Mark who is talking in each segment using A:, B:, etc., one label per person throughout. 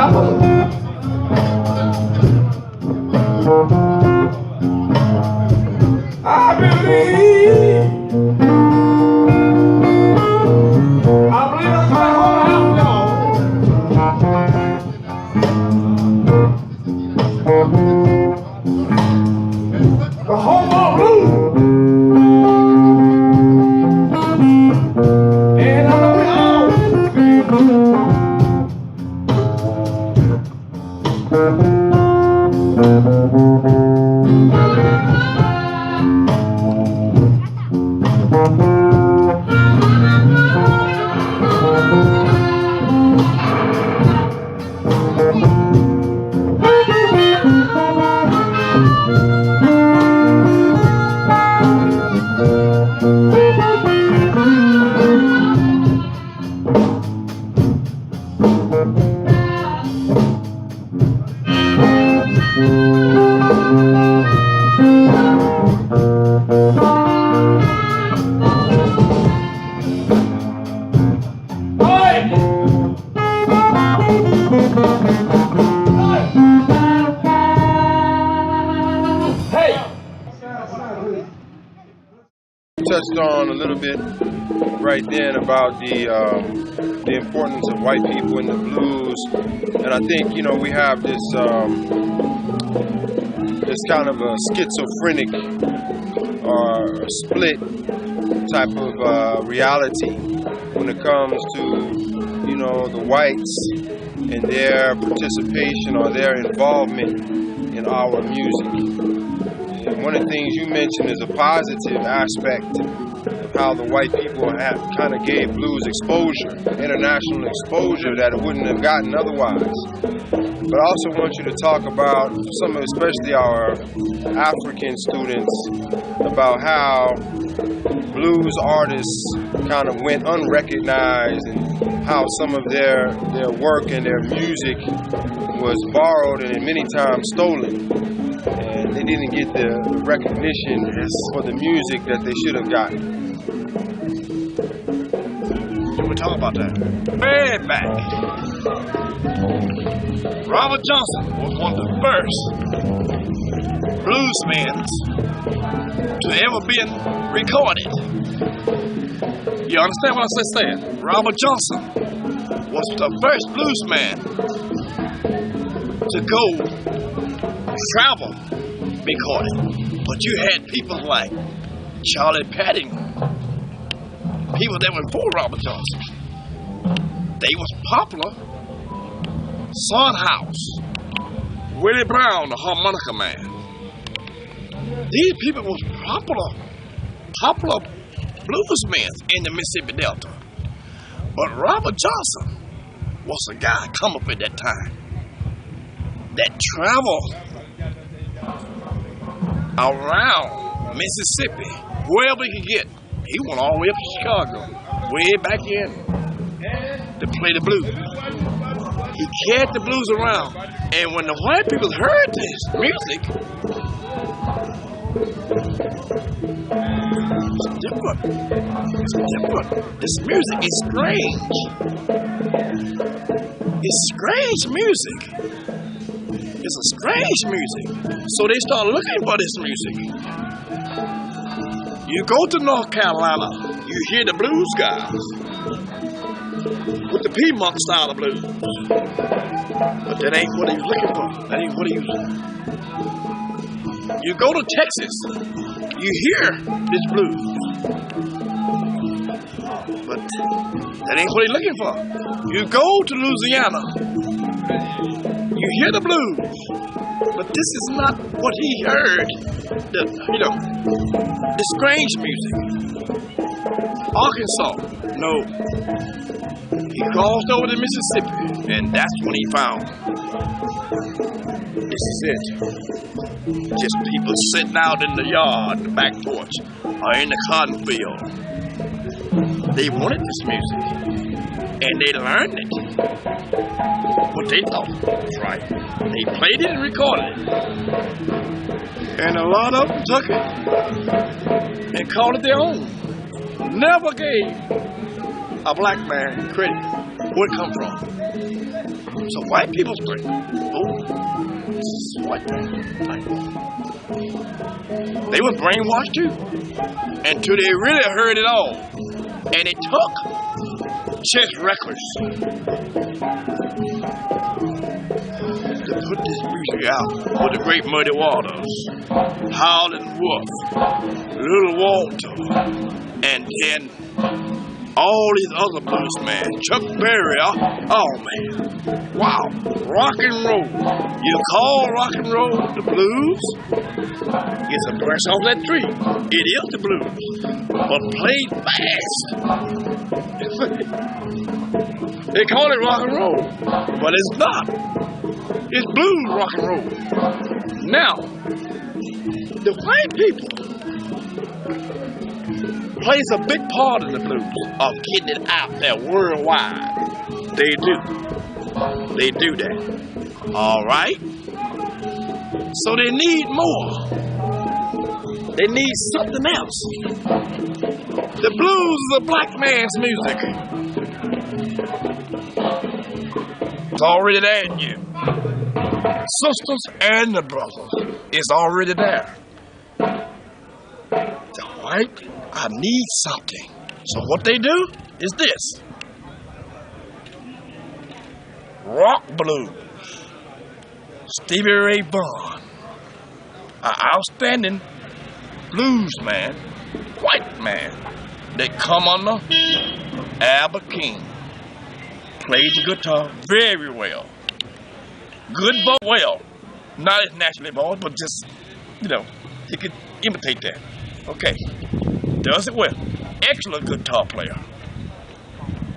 A: happen. I believe that's what's gonna happen, y'all. The homo blues. And I know we all.
B: Touched on a little bit right then about the importance of white people in the blues, and I think we have this this kind of a schizophrenic or split type of reality when it comes to the whites and their participation or their involvement in our music. And one of the things you mentioned is a positive aspect of how the white people kind of gave blues exposure, international exposure that it wouldn't have gotten otherwise. But I also want you to talk about some, especially our African students, about how blues artists kind of went unrecognized and how some of their work and their music was borrowed and many times stolen. And they didn't get the recognition for the music that they should have gotten.
C: Can we talk about that? Way back, Robert Johnson was one of the first bluesmen to ever been recorded. You understand what I said? Robert Johnson was the first bluesman to go travel recording. But you had people like Charlie Paddington, people that were before Robert Johnson. They was popular. Son House, Willie Brown, the harmonica man. These people was popular bluesmen in the Mississippi Delta. But Robert Johnson was a guy come up at that time that traveled around Mississippi, wherever he could get. He went all the way up to Chicago, way back in, to play the blues. He carried the blues around, and when the white people heard this music, it's different. It's different. This music is strange. It's strange music. It's a strange music. So they start looking for this music. You go to North Carolina, you hear the blues guys with the Piedmont style of blues. But that ain't what he was looking for. That ain't what he was. You go to Texas, you hear this blues. But that ain't what he's looking for. You go to Louisiana, you hear the blues, but this is not what he heard. The strange music. Arkansas, no. He crossed over to Mississippi, and that's when he found. This is it. Just people sitting out in the yard, the back porch, or in the cotton field. They wanted this music, and they learned it. What they thought was right. They played it and recorded it. And a lot of them took it and called it their own. Never gave a black man credit where it come from. So white people think, oh, this is white man. They were brainwashed too, until they really heard it all. And it took chess records to put this music out with the Great Muddy Waters, Howlin' Wolf, Little Walter, and then all these other bluesmen, Chuck Berry, oh man, wow, rock and roll. You call rock and roll the blues? It's a branch off that tree. It is the blues, but played fast. They call it rock and roll, but it's not. It's blues rock and roll. Now, the white people plays a big part in the blues of getting it out there worldwide. They do. They do that. All right? So they need more. They need something else. The blues is a black man's music. It's already there in you. Sisters and the brothers, it's already there. All right? I need something. So what they do is this. Rock blues. Stevie Ray Vaughan, an outstanding blues man, white man. They come under Albert King. Played the guitar very well. Good but well. Not as naturally born, but just, he could imitate that. Okay. Does it well. Excellent guitar player.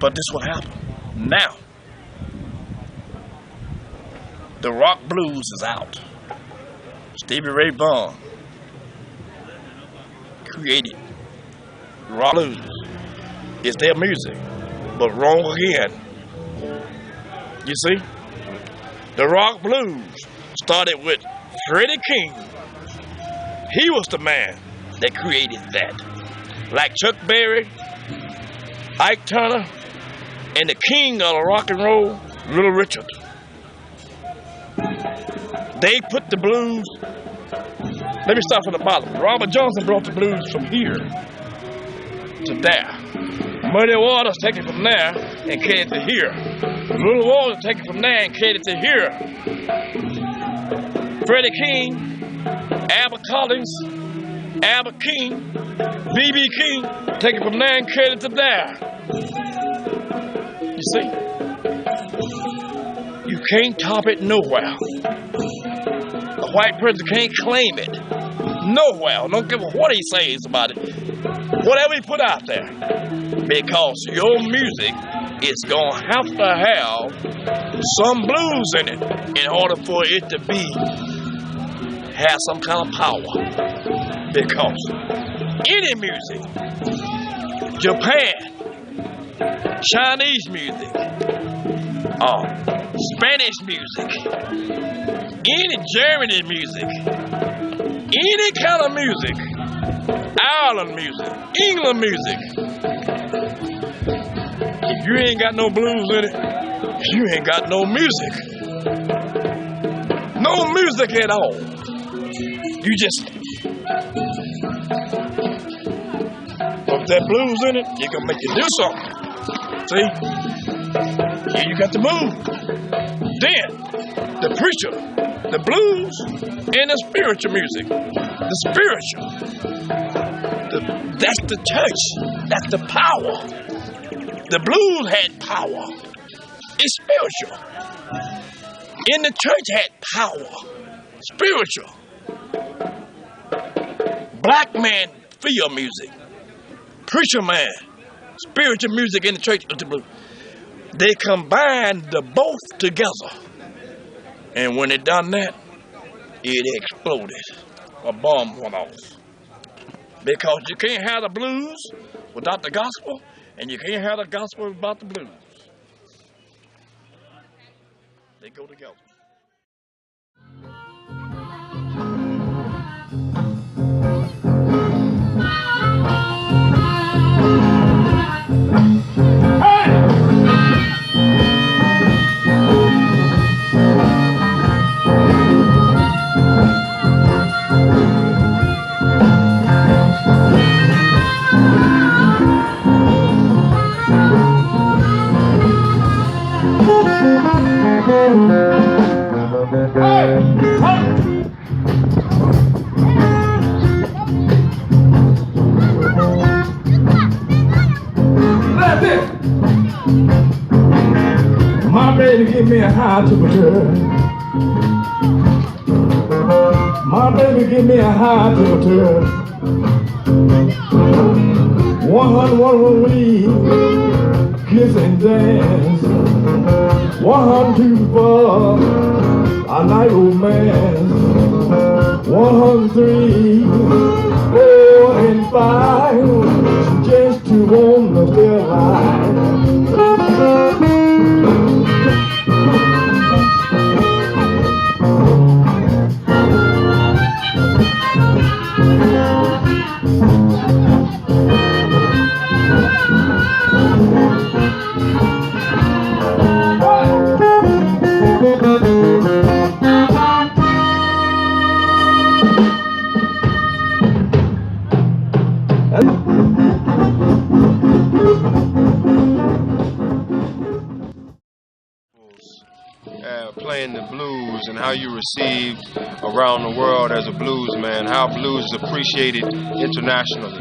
C: But this is what happened. Now, the rock blues is out. Stevie Ray Vaughan created rock blues. It's their music, but wrong again. You see? The rock blues started with Freddie King. He was the man that created that. Like Chuck Berry, Ike Turner, and the king of the rock and roll, Little Richard. They put the blues, let me start from the bottom. Robert Johnson brought the blues from here to there. Muddy Waters take it from there and carry it to here. Little Walter take it from there and carry it to here. Freddie King, Albert Collins, Albert King, B.B. King, take it from there and carry it to there. You see? You can't top it nowhere. A white person can't claim it nowhere. Don't give a what he says about it. Whatever he put out there. Because your music is going to have some blues in it in order for it to have some kind of power. Because any music, Japan, Chinese music, Spanish music, any German music, any kind of music, Ireland music, England music, if you ain't got no blues in it, you ain't got no music. No music at all. You just put that blues in it, it can make you do something. See? Here you got the move. Then, the preacher, the blues, and the spiritual music. The spiritual. That's the church. That's the power. The blues had power. It's spiritual. And the church had power. Spiritual. Black man, feel music. Preacher man, spiritual music in the church. They combined the both together. And when they done that, it exploded. A bomb went off. Because you can't have the blues without the gospel, and you can't have the gospel without the blues. They go together.
A: Hey! said this. My baby give me a high temperature. My baby give me a high temperature. 101 we kiss and dance. 102 for a night romance. 103, 4 and 5, just to want to feel alive.
B: Playing the blues and how you received around the world as a blues man, how blues is appreciated internationally.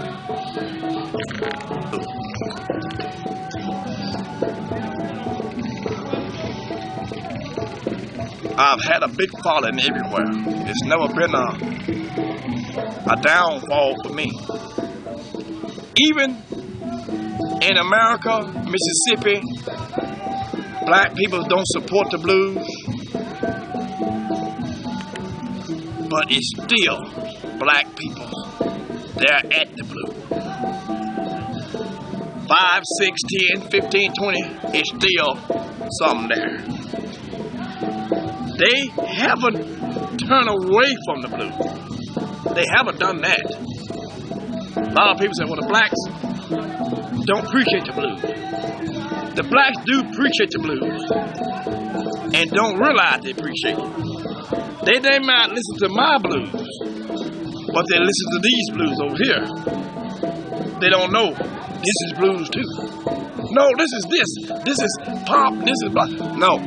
C: I've had a big following everywhere. It's never been a downfall for me. Even in America, Mississippi, black people don't support the blues, but it's still black people. They're at the blues. 5, 6, 10, 15, 20, it's still something there. They haven't turned away from the blues. They haven't done that. A lot of people say, well, the blacks don't appreciate the blues. The blacks do appreciate the blues and don't realize they appreciate it. They might listen to my blues, but they listen to these blues over here. They don't know this is blues too. No, this is this. This is pop. This is blah. No.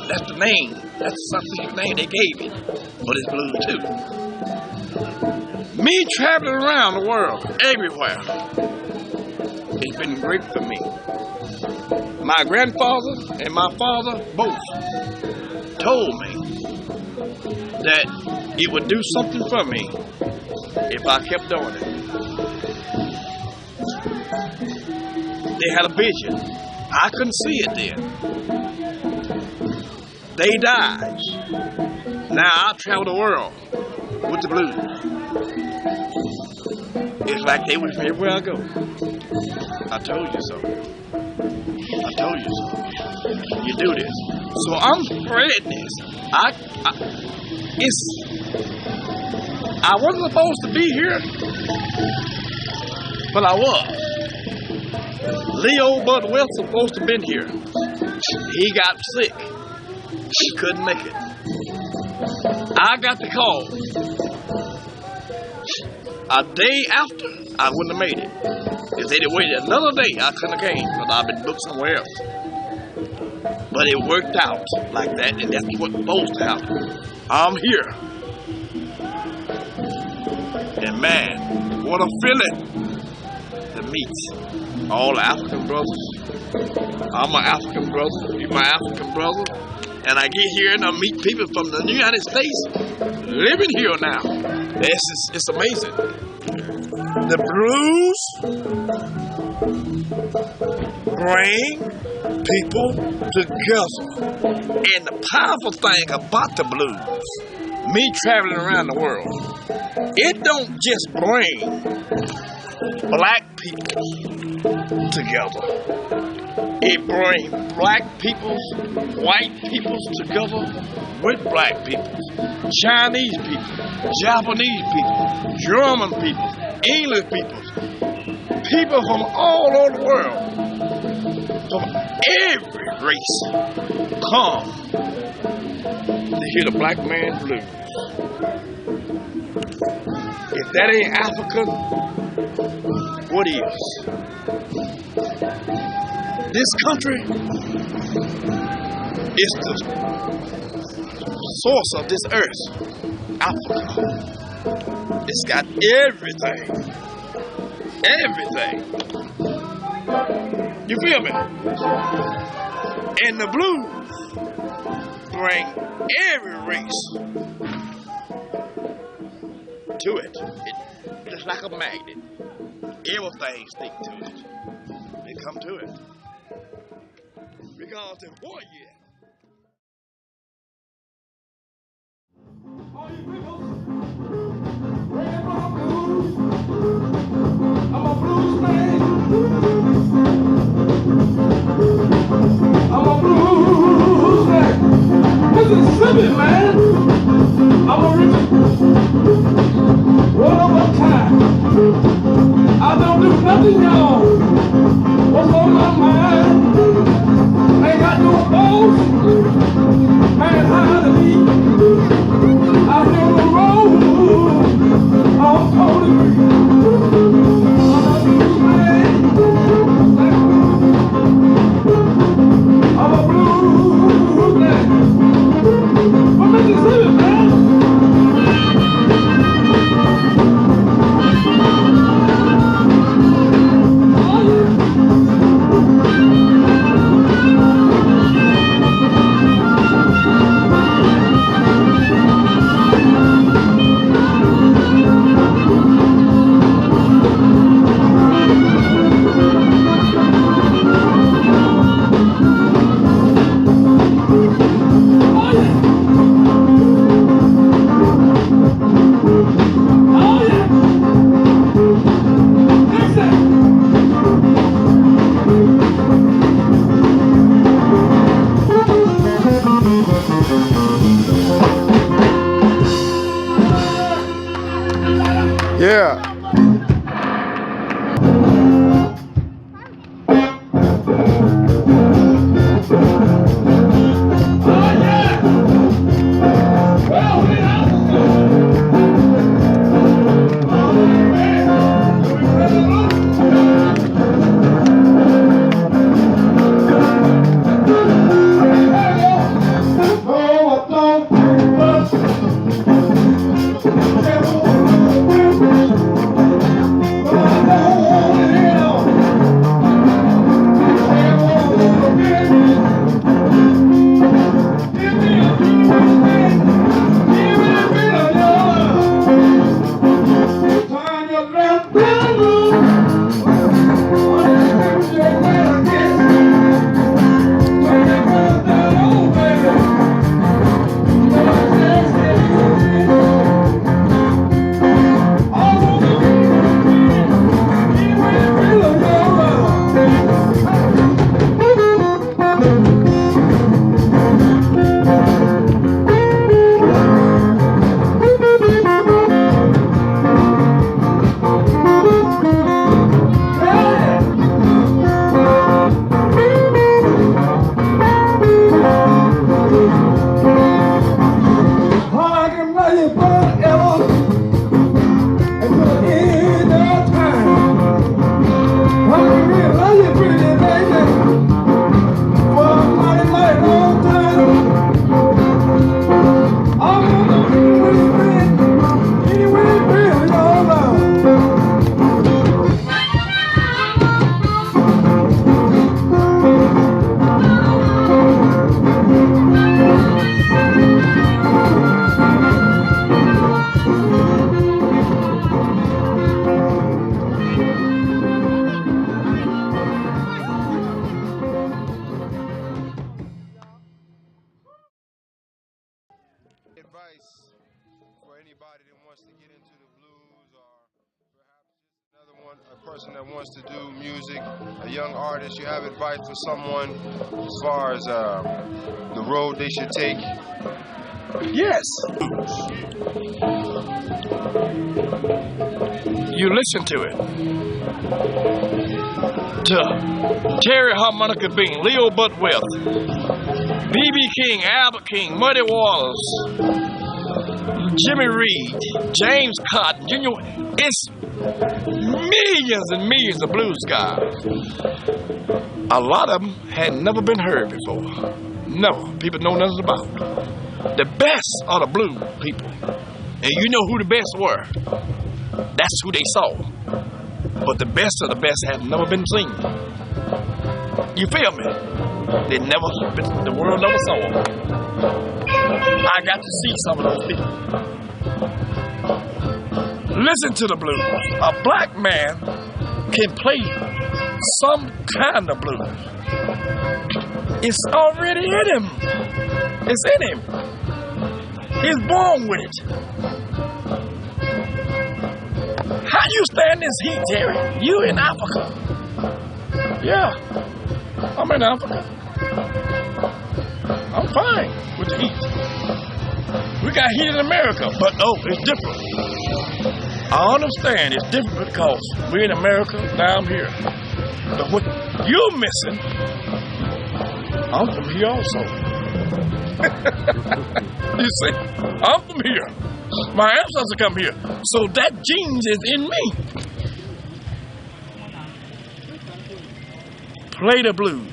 C: That's the name. That's the substitute name they gave it. But it's blues too. Me traveling around the world, everywhere, it's been great for me. My grandfather and my father both told me that it would do something for me if I kept doing it. They had a vision. I couldn't see it then. They died. Now I travel the world with the blues. It's like they with me everywhere I go. I told you so. I told you so. You do this. So I'm spreading this. I wasn't supposed to be here, but I was. Leo Bud Wells supposed to have been here. He got sick. He couldn't make it. I got the call. A day after, I wouldn't have made it. If they'd have waited another day, I couldn't have came because I've been booked somewhere else. But it worked out like that, and that's what's supposed to happen. I'm here. And man, what a feeling to meet all the African brothers. I'm an African brother, you're my African brother. And I get here and I meet people from the United States living here now. It's amazing. The blues bring people together. And the powerful thing about the blues, me traveling around the world, it don't just bring black people together. It brings black peoples, white peoples together with black peoples, Chinese people, Japanese people, German people, English people, people from all over the world, from every race, come to hear the black man blues. If that ain't African, what is? This country is the source of this earth, Africa. It's got everything. Everything. You feel me? And the blues bring every race to it. It's like a magnet. Everything stick to it. They come to it. Because the warrior.
A: All you people, red bone blues. I'm a blues man. I'm a blues man. Mississippi man. I'm a rich. One over time. I don't do nothing, y'all. What's on my mind? Ain't got no balls. Ain't high to me. Out on the road, I'm totally free. I'm a blues man. I'm a blues man. From Mississippi, man. Oh, yeah.
B: Yeah. Advice for anybody that wants to get into the blues, or perhaps another one, a person that wants to do music, a young artist. You have advice for someone as far as the road they should take?
C: Yes. You listen to it. To Terry Harmonica Bean, Leo Butwell, B.B. King, Albert King, Muddy Waters, Jimmy Reed, James Cotton, Jr. It's millions and millions of blues guys. A lot of them had never been heard before. Never. People know nothing about. The best are the blues people. And you know who the best were. That's who they saw. But the best of the best have never been seen. You feel me? The world never saw them. I got to see some of those people. Listen to the blues. A black man can play some kind of blues. It's already in him. It's in him. He's born with it. How you stand this heat, Terry? You in Africa. Yeah, I'm in Africa. I'm fine with the heat. We got heat in America, but no, it's different. I understand it's different because we're in America, now I'm here. But what you're missing, I'm from here also. You see, I'm from here. My ancestors come here. So that genes is in me. Play the blues.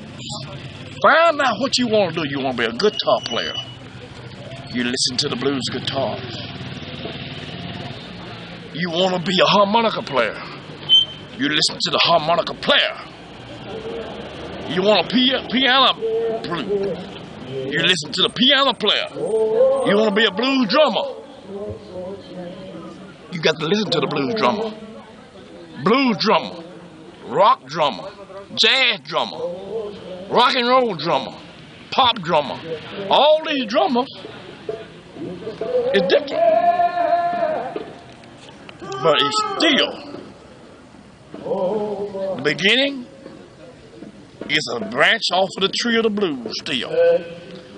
C: Find out what you want to do. You want to be a guitar player. You listen to the blues guitars. You want to be a harmonica player. You listen to the harmonica player. You want a piano blues. You listen to the piano player. You want to be a blues drummer. You got to listen to the blues drummer. Blues drummer. Rock drummer. Jazz drummer. Rock and roll drummer. Pop drummer. All these drummers is different. But it's still, the beginning is a branch off of the tree of the blues still,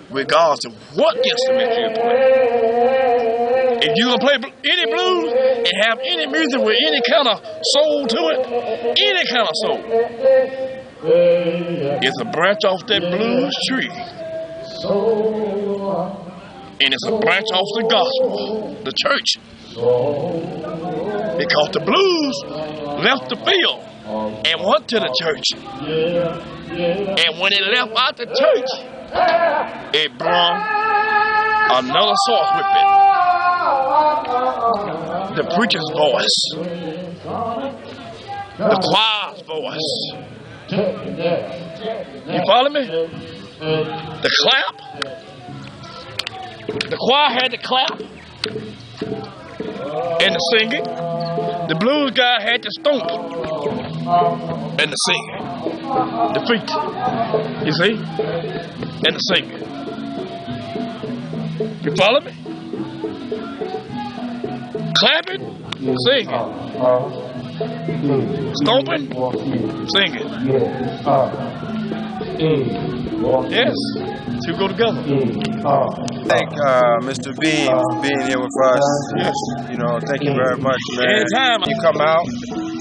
C: regardless of what instrument you play. If you're going to play any blues and have any music with any kind of soul to it, any kind of soul, it's a branch off that blues tree. And it's a branch off the gospel, the church. Because the blues left the field and went to the church. And when it left out the church, it brought another source with it. The preacher's voice. The choir's voice. You follow me? The clap. The choir had the clap and the singing. The blues guy had the stomp and the singing. The feet, you see? And the singing. You follow me? Clapping, singing. Stomping, singing. Yes, two go together.
B: Thank Mr. Bean for being here with us.
C: Yes.
B: You know, thank you very much, man.
C: Anytime.
B: You come out,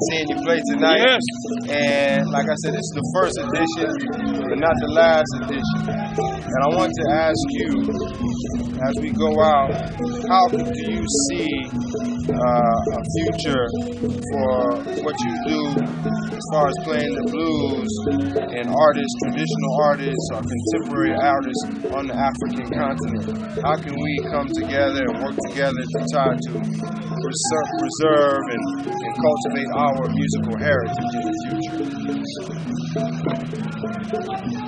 B: seeing you play tonight.
C: Yes.
B: And like I said, this is the first edition, but not the last edition. And I want to ask you, as we go out, how do you see a future for what you do as far as playing the blues and artists, traditional artists or contemporary artists on the African continent? How can we come together and work together to try to preserve and cultivate our musical heritage in the future?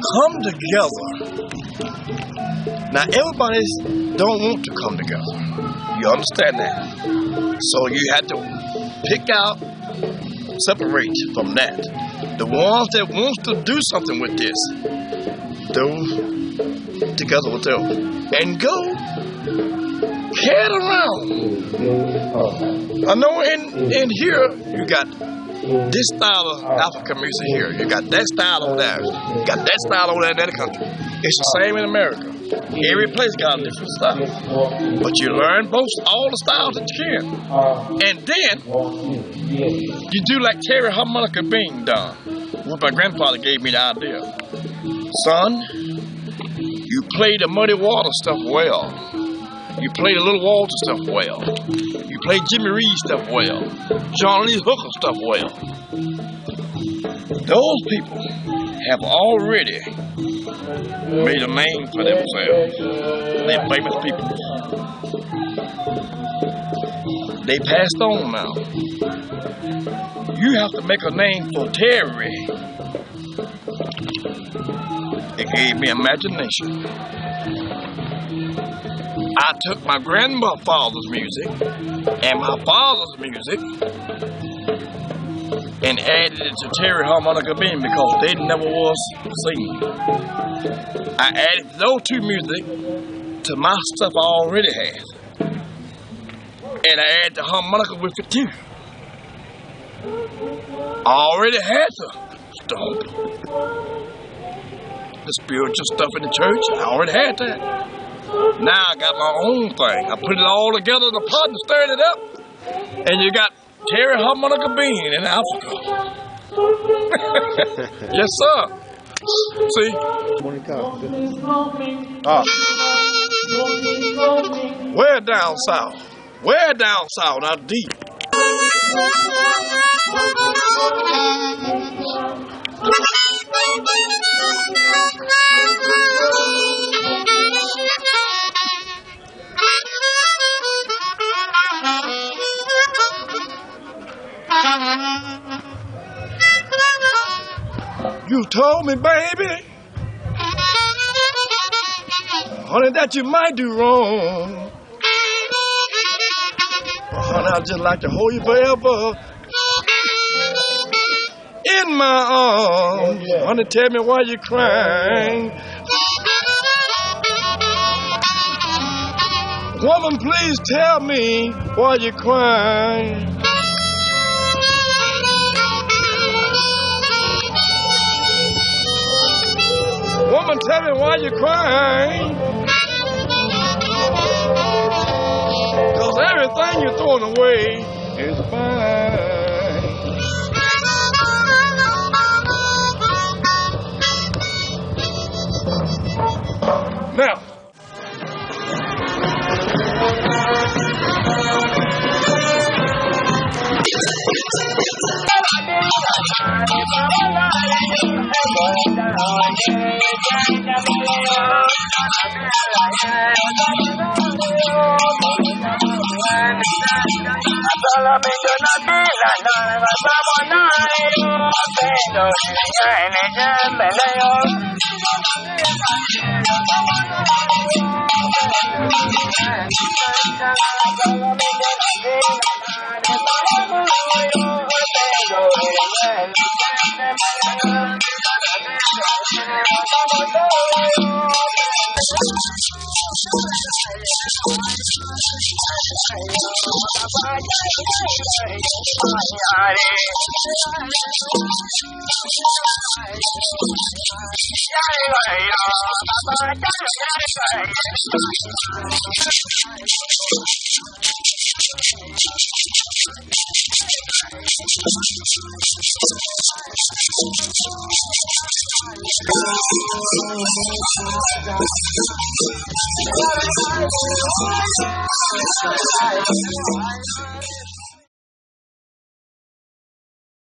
C: Come together. Now everybody don't want to come together. You understand that? So you have to pick out, separate from that. The ones that wants to do something with this, those together with them, and go carry it around. I know in here you got this style of African music here. You got that style over there. You got that style over there in that country. It's the same in America. Every place got a different style. But you learn all the styles that you can. And then you do like TERRY Harmonica Bean done. What my grandfather gave me the idea. Son, you play the Muddy Water stuff well. You play the Little Walter stuff well. You play Jimmy Reed stuff well. John Lee Hooker stuff well. Those people have already made a name for themselves. They're famous people. They passed on now. You have to make a name for Terry It gave me imagination. I took my grandfather's music and my father's music and added it to Terry Harmonica Bean because they never was singing. I added those two music to my stuff I already had. And I added the harmonica with it too. I already had the stomp, the spiritual stuff in the church. I already had that. Now I got my own thing. I put it all together in a pot and stirred it up. And you got Terry Harmonica Bean in Africa. Yes, sir. See? Way down south. Way down south, not deep. You told me, baby, honey, that you might do wrong. Honey, I'd just like to hold you forever in my arms. Honey, tell me why you're crying. Woman, please tell me why you're crying. Woman, tell me why you're crying. 'Cause everything you're throwing away is fine. Now,